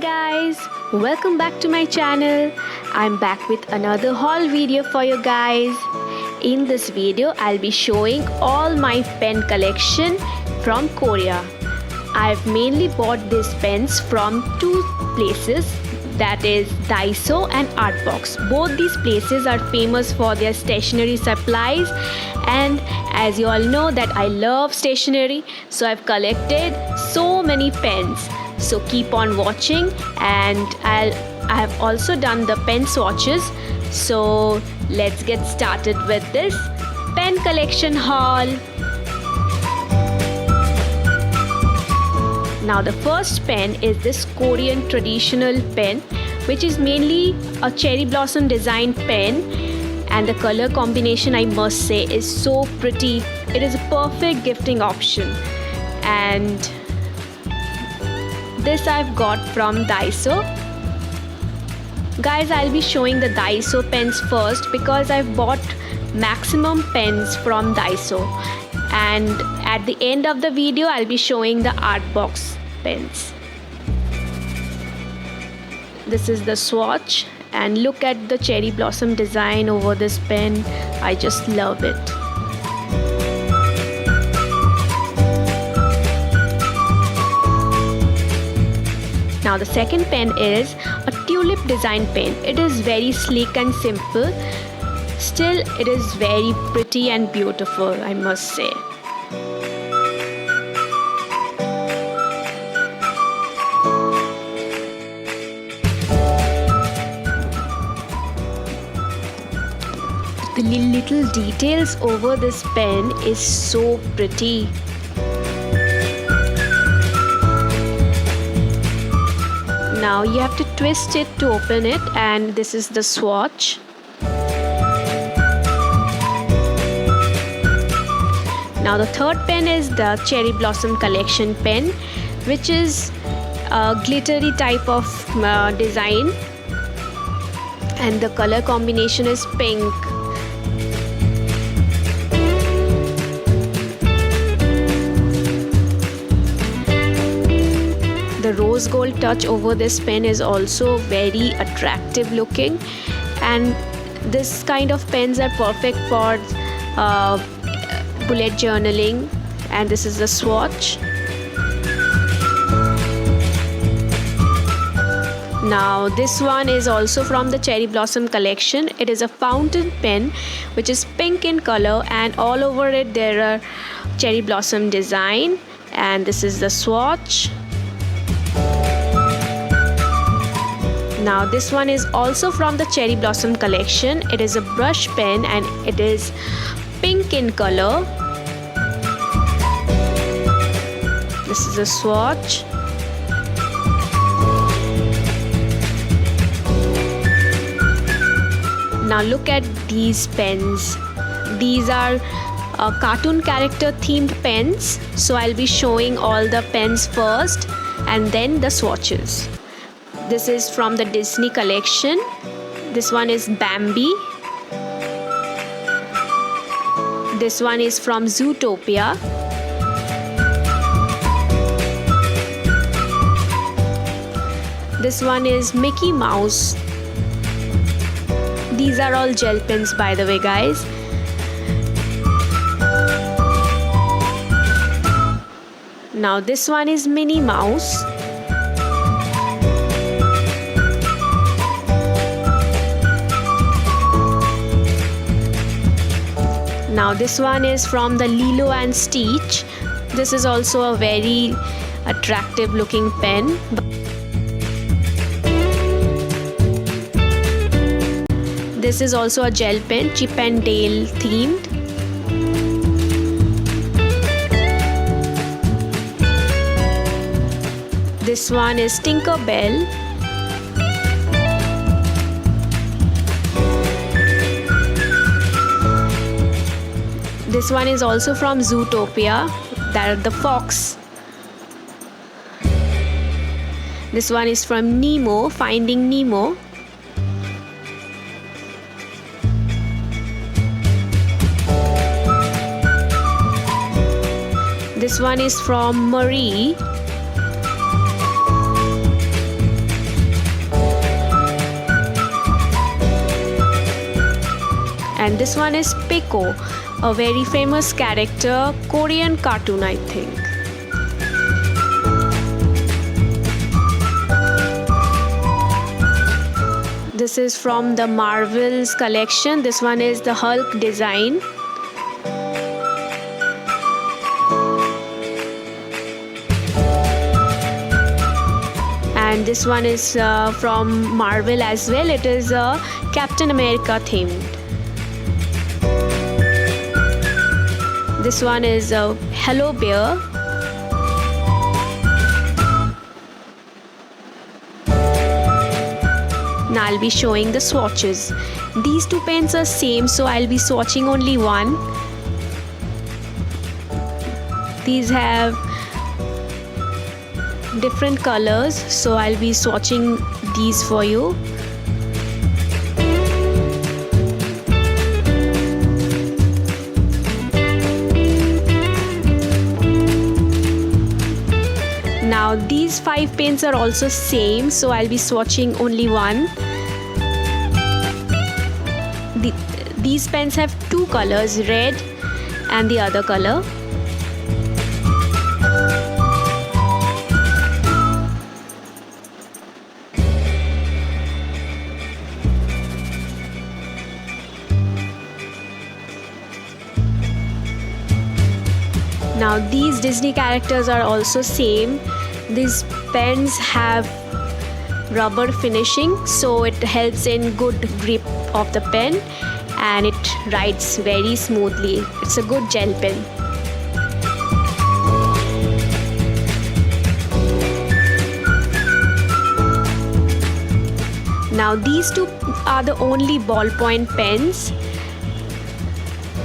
guys, welcome back to my channel. I'm back with another haul video for you guys. In this video, I'll be showing all my pen collection from Korea. I've mainly bought these pens from two places, that is Daiso and ArtBox. Both these places are famous for their stationery supplies, and as you all know that I love stationery, so I've collected so many pens. So keep on watching, and I have also done the pen swatches. So let's get started with this pen collection haul. Now the first pen is this Korean traditional pen, which is mainly a cherry blossom design pen, and the color combination, I must say, is so pretty. It is a perfect gifting option, and this I've got from Daiso. Guys, I'll be showing the Daiso pens first because I've bought maximum pens from Daiso, and at the end of the video I'll be showing the ArtBox pens. This is the swatch, and look at the cherry blossom design over this pen. I just love it. Now the second pen is a tulip design pen. It is very sleek and simple. Still, it is very pretty and beautiful, I must say. The little details over this pen is so pretty. Now you have to twist it to open it, and this is the swatch. Now the third pen is the Cherry Blossom Collection pen, which is a glittery type of design, and the color combination is pink. The rose gold touch over this pen is also very attractive looking, and this kind of pens are perfect for bullet journaling. And this is the swatch. Now this one is also from the Cherry Blossom Collection. It is a fountain pen which is pink in color, and all over it there are cherry blossom design, and this is the swatch. Now this one is also from the Cherry Blossom Collection. It is a brush pen, and it is pink in color. This is a swatch. Now look at these pens. These are cartoon character themed pens. So I'll be showing all the pens first and then the swatches. This is from the Disney collection. This one is Bambi. This one is from Zootopia. This one is Mickey Mouse. These are all gel pens, by the way, guys. Now this one is Minnie Mouse. Now this one is from the Lilo and Stitch. This is also a very attractive looking pen. This is also a gel pen, Chip and Dale themed. This one is Tinkerbell. This one is also from Zootopia, that the fox. This one is from Nemo, Finding Nemo. This one is from Marie. And this one is Pico, a very famous character, Korean cartoon I think. This is from the Marvel's collection. This one is the Hulk design. And this one is from Marvel as well. It is Captain America themed. This one is Hello Bear. Now I'll be showing the swatches. These two pens are same, so I'll be swatching only one. These have different colors, so I'll be swatching these for you. Now these 5 pens are also same, so I'll be swatching only one. These pens have 2 colors, red and the other color. Now these Disney characters are also same. These pens have rubber finishing, so it helps in good grip of the pen and it writes very smoothly. It's a good gel pen. Now these two are the only ballpoint pens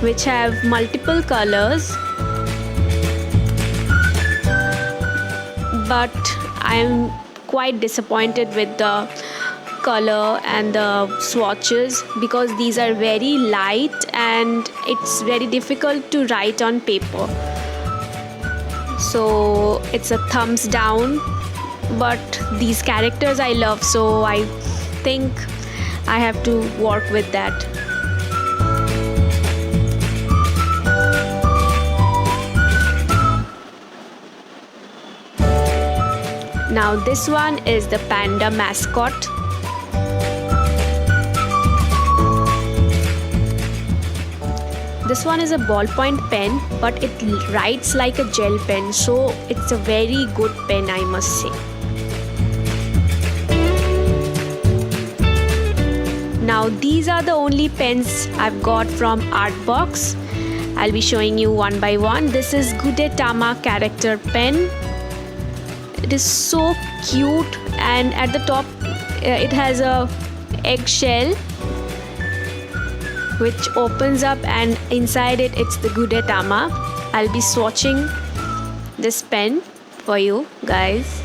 which have multiple colors, but I'm quite disappointed with the color and the swatches because these are very light and it's very difficult to write on paper. So it's a thumbs down, but these characters I love, so I think I have to work with that. Now this one is the panda mascot. This one is a ballpoint pen, but it writes like a gel pen, so it's a very good pen, I must say. Now these are the only pens I've got from ArtBox. I'll be showing you one by one. This is Gudetama character pen. It is so cute, and at the top it has a eggshell which opens up, and inside it's the Gudetama. I'll be swatching this pen for you guys.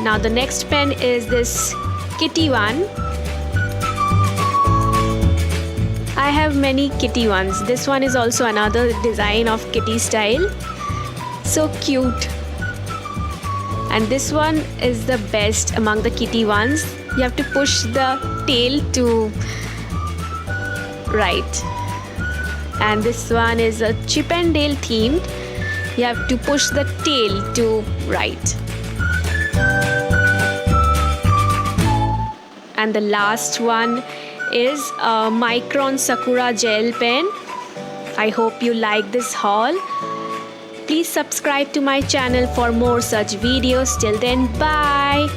Now the next pen is this kitty one. I have many kitty ones. This one is also another design of kitty style. So cute. And this one is the best among the kitty ones. You have to push the tail to write. And this one is a Chip and Dale themed. You have to push the tail to write. And the last one is a Micron Sakura gel pen. I hope you like this haul. Please subscribe to my channel for more such videos. Till then, bye.